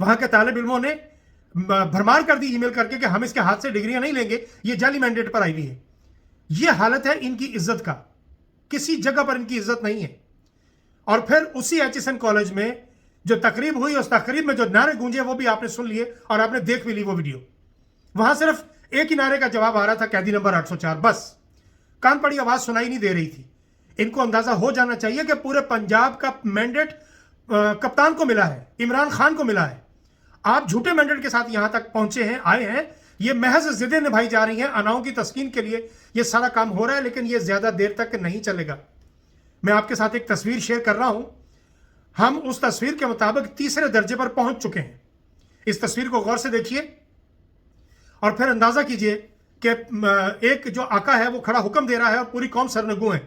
وہاں کے طالب علموں نے بھرمار کر دی ای میل کر کے کہ ہم اس کے ہاتھ سے ڈگریاں نہیں لیں گے، یہ جعلی مینڈیٹ پر آئی ہوئی ہے. یہ حالت ہے ان کی عزت کا، کسی جگہ پر ان کی عزت نہیں ہے. اور پھر اسی ایچ ایس این کالج میں جو تقریب ہوئی، اس تقریب میں جو نعرے گونجے وہ بھی آپ نے سن لیے اور آپ نے دیکھ بھی لی وہ ویڈیو. وہاں صرف ایک ہی نعرے کا جواب آ رہا تھا، قیدی نمبر 804. بس کان پڑی آواز سنائی نہیں دے رہی تھی. ان کو اندازہ ہو جانا چاہیے کہ پورے پنجاب کا مینڈیٹ کپتان کو ملا ہے، عمران خان کو ملا ہے. آپ جھوٹے مینڈیٹ کے ساتھ یہاں تک پہنچے ہیں، آئے ہیں. یہ محض ضدیں نبھائی جا رہی ہیں اناؤں کی تسکین کے لیے. یہ سارا کام ہو رہا ہے لیکن یہ زیادہ دیر تک نہیں چلے گا. میں آپ کے ساتھ ایک تصویر شیئر کر رہا ہوں. ہم اس تصویر کے مطابق تیسرے درجے پر پہنچ چکے ہیں. اس تصویر کو غور سے دیکھیے اور پھر اندازہ کیجئے کہ ایک جو آقا ہے وہ کھڑا حکم دے رہا ہے اور پوری قوم سرنگوں ہے.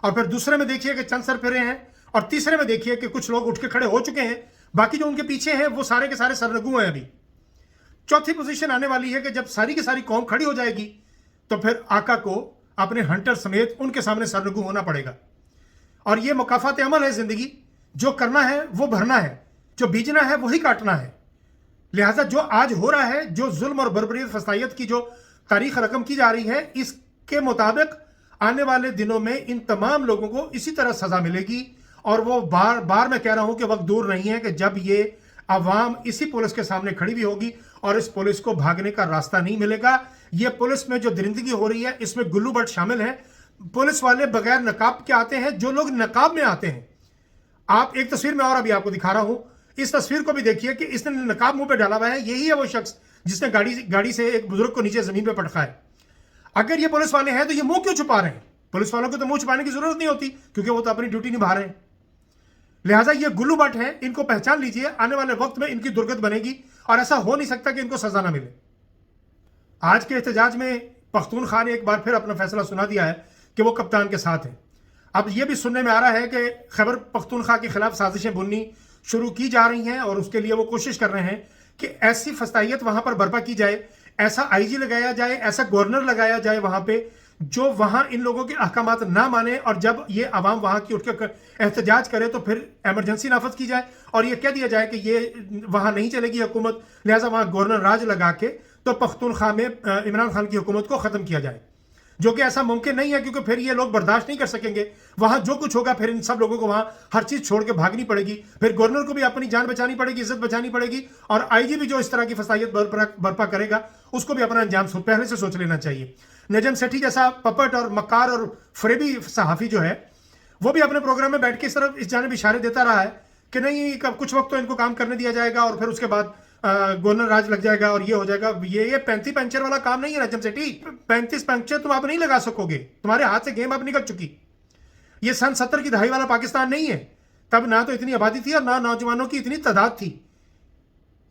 اور پھر دوسرے میں دیکھیے کہ چند سر پھرے ہیں اور تیسرے میں دیکھیے کہ کچھ لوگ اٹھ کے کھڑے ہو چکے ہیں. باقی جو ان کے پیچھے ہیں وہ سارے کے سارے سرنگوں ہیں. ابھی چوتھی پوزیشن آنے والی ہے کہ جب ساری کی ساری قوم کھڑی ہو جائے گی تو پھر آقا کو اپنے ہنٹر سمیت ان کے سامنے سرنگوں ہونا پڑے گا. اور یہ مکافات عمل ہے زندگی. جو کرنا ہے وہ بھرنا ہے، جو بیجنا ہے وہی کاٹنا ہے. لہٰذا جو آج ہو رہا ہے، جو ظلم اور بربریت فسادیت کی جو تاریخ رقم کی جا رہی ہے، اس کے مطابق آنے والے دنوں میں ان تمام لوگوں کو اسی طرح سزا ملے گی. اور وہ بار بار میں کہہ رہا ہوں کہ وقت دور نہیں ہے کہ جب یہ عوام اسی پولیس کے سامنے کھڑی بھی ہوگی اور اس پولیس کو بھاگنے کا راستہ نہیں ملے گا. یہ پولیس میں جو درندگی ہو رہی ہے اس میں گلو بٹ شامل ہیں. پولیس والے بغیر نقاب کے آتے ہیں، جو لوگ نقاب میں آتے ہیں. آپ ایک تصویر میں اور ابھی آپ کو دکھا رہا ہوں، اس تصویر کو بھی دیکھیے کہ اس نے نقاب منہ پہ ڈالا ہوا ہے. یہی ہے وہ شخص جس نے گاڑی سے ایک بزرگ کو نیچے زمین پہ پٹکا ہے. اگر یہ پولیس والے ہیں تو یہ منہ کیوں چھپا رہے ہیں؟ پولیس والوں کو تو منہ چھپانے کی ضرورت نہیں ہوتی کیونکہ وہ تو اپنی ڈیوٹی نبھا رہے ہیں. لہٰذا یہ گلو بٹ ہیں، ان کو پہچان لیجئے. آنے والے وقت میں ان کی درگت بنے گی اور ایسا ہو نہیں سکتا کہ ان کو سزا نہ ملے. آج کے احتجاج میں پختونخوا نے ایک بار پھر اپنا فیصلہ سنا دیا ہے کہ وہ کپتان کے ساتھ ہیں. اب یہ بھی سننے میں آ رہا ہے کہ خیبر پختونخوا کے خلاف سازشیں بننی شروع کی جا رہی ہیں اور اس کے لیے وہ کوشش کر رہے ہیں کہ ایسی فسطائیت وہاں پر برپا کی جائے، ایسا آئی جی لگایا جائے، ایسا گورنر لگایا جائے وہاں پہ جو وہاں ان لوگوں کے احکامات نہ مانے. اور جب یہ عوام وہاں کی اٹھ کے احتجاج کرے تو پھر ایمرجنسی نافذ کی جائے اور یہ کہہ دیا جائے کہ یہ وہاں نہیں چلے گی حکومت، لہٰذا وہاں گورنر راج لگا کے تو پختونخوا میں عمران خان کی حکومت کو ختم کیا جائے. جو کہ ایسا ممکن نہیں ہے کیونکہ پھر یہ لوگ برداشت نہیں کر سکیں گے. وہاں جو کچھ ہوگا پھر ان سب لوگوں کو وہاں ہر چیز چھوڑ کے بھاگنی پڑے گی. پھر گورنر کو بھی اپنی جان بچانی پڑے گی، عزت بچانی پڑے گی. اور آئی جی بھی جو اس طرح کی فسادیت برپا کرے گا اس کو بھی اپنا انجام پہلے سے سوچ لینا چاہیے. نجم سیٹھی جیسا پپٹ اور مکار اور فریبی صحافی جو ہے وہ بھی اپنے پروگرام میں بیٹھ کے صرف اس جانب اشارے دیتا رہا ہے کہ نہیں کچھ وقت تو ان کو کام کرنے دیا جائے گا اور پھر اس کے بعد گورنر راج لگ جائے گا اور یہ ہو جائے گا. یہ 35 پنچر والا کام نہیں ہے نجم سیٹھی. 35 پنچر تم آپ نہیں لگا سکو گے، تمہارے ہاتھ سے گیم اب نکل چکی. یہ سن 70 کی دہائی والا پاکستان نہیں ہے. تب نہ تو اتنی آبادی تھی اور نہ نوجوانوں کی اتنی تعداد تھی.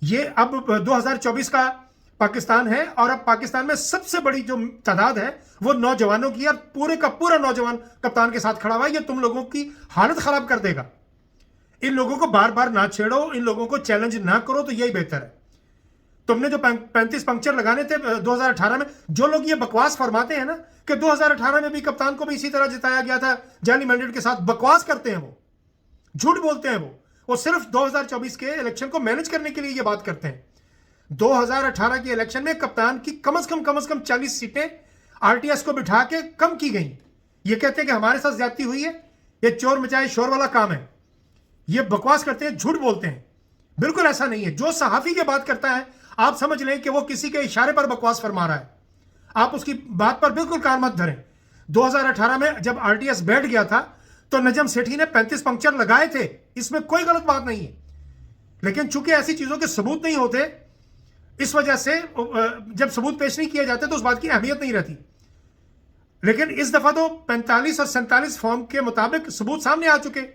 یہ اب 2024 کا پاکستان ہے اور اب پاکستان میں سب سے بڑی جو تعداد ہے وہ نوجوانوں کی، اور پورے کا پورا نوجوان کپتان کے ساتھ کھڑا ہوا ہے. یہ تم لوگوں کی حالت خراب کر دے گا. ان لوگوں کو بار بار نہ چھیڑو، ان لوگوں کو چیلنج نہ کرو تو یہی بہتر ہے. تم نے جو 35 پنکچر لگانے تھے 2018 میں، جو لوگ یہ بکواس فرماتے ہیں نا کہ 2018 میں بھی کپتان کو بھی اسی طرح جتایا گیا تھا جعلی مینڈیٹ کے ساتھ، بکواس کرتے ہیں، وہ جھوٹ بولتے ہیں. وہ صرف 2024 کے الیکشن کو مینج کرنے کے لیے یہ بات کرتے ہیں. 2018 کے الیکشن میں کپتان کی کم از کم 40 سیٹیں آر ٹی ایس کو بٹھا کے کم کی گئیں. یہ کہتے ہیں کہ ہمارے ساتھ زیادتی ہوئی ہے، یہ چور مچائے شور والا کام ہے. یہ بکواس کرتے ہیں، جھوٹ بولتے ہیں. بالکل ایسا نہیں ہے. جو صحافی کی بات کرتا ہے آپ سمجھ لیں کہ وہ کسی کے اشارے پر بکواس فرما رہا ہے. آپ اس کی بات پر بالکل کان مت دھریں. 2018 میں جب آر ٹی ایس بیٹھ گیا تھا تو نجم سیٹھی نے 35 پنکچر لگائے تھے، اس میں کوئی غلط بات نہیں ہے. لیکن چونکہ ایسی چیزوں کے ثبوت نہیں ہوتے، اس وجہ سے جب ثبوت پیش نہیں کیے جاتے تو اس بات کی اہمیت نہیں رہتی. لیکن اس دفعہ تو 45 اور 47 فارم کے مطابق ثبوت سامنے آ چکے.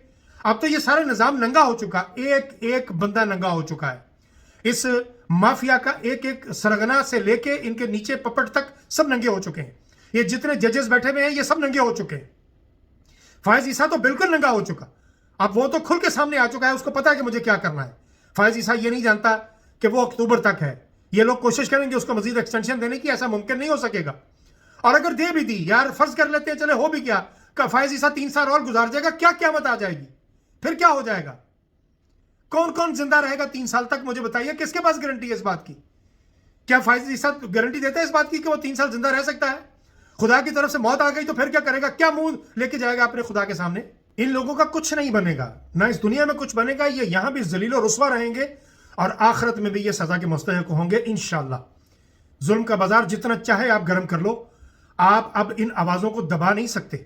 اب تو یہ سارا نظام ننگا ہو چکا، ایک ایک بندہ ننگا ہو چکا ہے. اس مافیا کا ایک ایک سرغنا سے لے کے ان کے نیچے پپٹ تک سب ننگے ہو چکے ہیں. یہ جتنے ججز بیٹھے ہوئے ہیں یہ سب ننگے ہو چکے ہیں. فائز عیسیٰ تو بالکل ننگا ہو چکا. اب وہ تو کھل کے سامنے آ چکا ہے، اس کو پتا ہے کہ مجھے کیا کرنا ہے. فائز عیسیٰ یہ نہیں جانتا کہ وہ اکتوبر تک ہے. یہ لوگ کوشش کریں گے اس کو مزید ایکسٹینشن دینے کی، ایسا ممکن نہیں ہو سکے گا. اور اگر دے بھی دی، یار فرض کر لیتے ہیں چلے ہو بھی کیا کہ فائز عیسیٰ 3 سال اور گزار جائے گا، کیا قیامت آ جائے گی؟ پھر کیا ہو جائے گا؟ کون کون زندہ رہے گا 3 سال تک؟ مجھے بتائیے، کس کے پاس گارنٹی ہے اس بات کی؟ کیا فائز عیسیٰ گارنٹی دیتا ہے اس بات کی کہ وہ 3 سال زندہ رہ سکتا ہے؟ خدا کی طرف سے موت آ گئی تو پھر کیا کرے گا؟ کیا منہ لے کے جائے گا اپنے خدا کے سامنے؟ ان لوگوں کا کچھ نہیں بنے گا، نہ اس دنیا میں کچھ بنے گا، یہ یہاں بھی ذلیل و رسوا رہیں گے اور آخرت میں بھی یہ سزا کے مستحق ہوں گے انشاءاللہ۔ ظلم کا بازار جتنا چاہے آپ گرم کر لو، آپ اب ان آوازوں کو دبا نہیں سکتے۔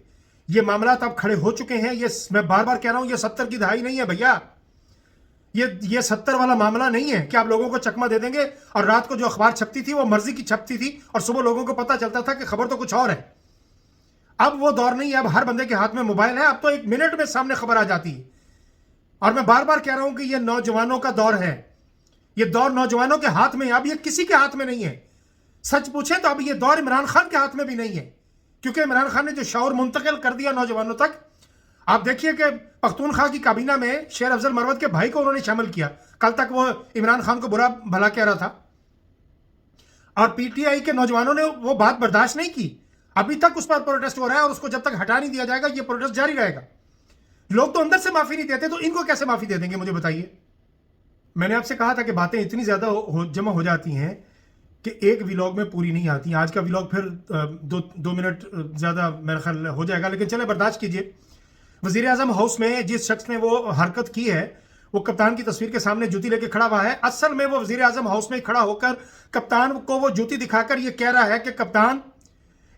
یہ معاملات اب کھڑے ہو چکے ہیں۔ یہ میں بار بار کہہ رہا ہوں، یہ 70 کی دہائی نہیں ہے بھیا، یہ 70 والا معاملہ نہیں ہے کہ آپ لوگوں کو چکمہ دے دیں گے اور رات کو جو اخبار چھپتی تھی وہ مرضی کی چھپتی تھی اور صبح لوگوں کو پتہ چلتا تھا کہ خبر تو کچھ اور ہے۔ اب وہ دور نہیں ہے، اب ہر بندے کے ہاتھ میں موبائل ہے، اب تو 1 منٹ میں سامنے خبر آ جاتی ہے۔ اور میں بار بار کہہ رہا ہوں کہ یہ نوجوانوں کا دور ہے، یہ دور نوجوانوں کے ہاتھ میں ہے، اب یہ کسی کے ہاتھ میں نہیں ہے۔ سچ پوچھیں تو اب یہ دور عمران خان کے ہاتھ میں بھی نہیں ہے، کیونکہ عمران خان نے جو شعور منتقل کر دیا نوجوانوں تک۔ آپ دیکھیے کہ پختونخوا کی کابینہ میں شیر افضل مروت کے بھائی کو انہوں نے شامل کیا۔ کل تک وہ عمران خان کو برا بھلا کہہ رہا تھا اور پی ٹی آئی کے نوجوانوں نے وہ بات برداشت نہیں کی۔ ابھی تک اس پر پروٹیسٹ ہو رہا ہے اور اس کو جب تک ہٹا نہیں دیا جائے گا یہ پروٹیسٹ جاری رہے گا۔ لوگ تو اندر سے معافی نہیں دیتے، تو ان کو کیسے معافی دے دیں گے؟ مجھے بتائیے۔ میں نے آپ سے کہا تھا کہ باتیں اتنی زیادہ جمع ہو جاتی ہیں کہ ایک ویلاگ میں پوری نہیں آتی۔ آج کا ویلاگ پھر 2 منٹ زیادہ میرا خیال ہو جائے گا، لیکن چلیں برداشت کیجئے۔ وزیر اعظم ہاؤس میں جس شخص نے وہ حرکت کی ہے، وہ کپتان کی تصویر کے سامنے جوتی لے کے کھڑا ہوا ہے۔ اصل میں وہ وزیر اعظم ہاؤس میں کھڑا ہو کر کپتان کو وہ جوتی دکھا کر یہ کہہ رہا ہے کہ کپتان،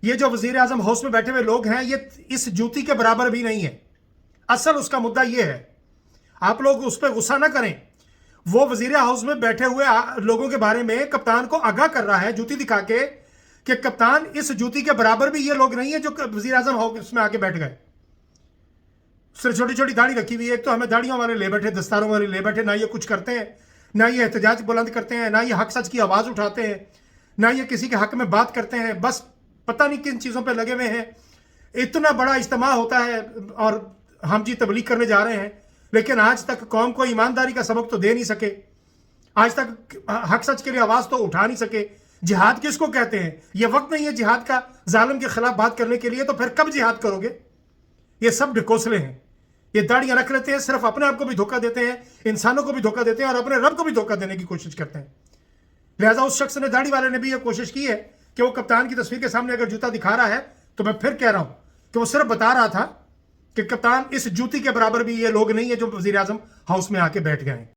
یہ جو وزیر اعظم ہاؤس میں بیٹھے ہوئے لوگ ہیں یہ اس جوتی کے برابر بھی نہیں ہے۔ اصل اس کا مدعا یہ ہے، آپ لوگ اس پہ غصہ نہ کریں۔ وہ وزیر ہاؤس میں بیٹھے ہوئے لوگوں کے بارے میں کپتان کو آگاہ کر رہا ہے جوتی دکھا کے کہ کپتان اس جوتی کے برابر بھی یہ لوگ نہیں ہیں جو وزیر اعظم ہاؤس میں آ کے بیٹھ گئے۔ صرف چھوٹی چھوٹی داڑھی رکھی ہوئی ہے، ایک تو ہمیں داڑیوں والے لے بیٹھے، دستاروں والے لے بیٹھے، نہ یہ کچھ کرتے ہیں، نہ یہ احتجاج بلند کرتے ہیں، نہ یہ حق سچ کی آواز اٹھاتے ہیں، نہ یہ کسی کے حق میں بات کرتے ہیں، بس پتہ نہیں کن چیزوں پہ لگے ہوئے ہیں۔ اتنا بڑا اجتماع ہوتا ہے اور ہم جی تبلیغ کرنے جا رہے ہیں، لیکن آج تک قوم کو ایمانداری کا سبق تو دے نہیں سکے، آج تک حق سچ کے لیے آواز تو اٹھا نہیں سکے۔ جہاد کس کو کہتے ہیں؟ یہ وقت نہیں ہے جہاد کا ظالم کے خلاف بات کرنے کے لیے، تو پھر کب جہاد کرو گے؟ یہ سب ڈھکوسلے ہیں۔ یہ داڑیاں رکھ لیتے ہیں، صرف اپنے آپ کو بھی دھوکہ دیتے ہیں، انسانوں کو بھی دھوکہ دیتے ہیں اور اپنے رب کو بھی دھوکہ دینے کی کوشش کرتے ہیں۔ لہٰذا اس شخص نے، داڑھی والے نے بھی یہ کوشش کی ہے کہ وہ کپتان کی تصویر کے سامنے اگر جوتا دکھا رہا ہے تو میں پھر کہہ رہا ہوں کہ وہ صرف بتا رہا تھا کہ کپتان اس جوتی کے برابر بھی یہ لوگ نہیں ہیں جو وزیر اعظم ہاؤس میں آ کے بیٹھ گئے ہیں۔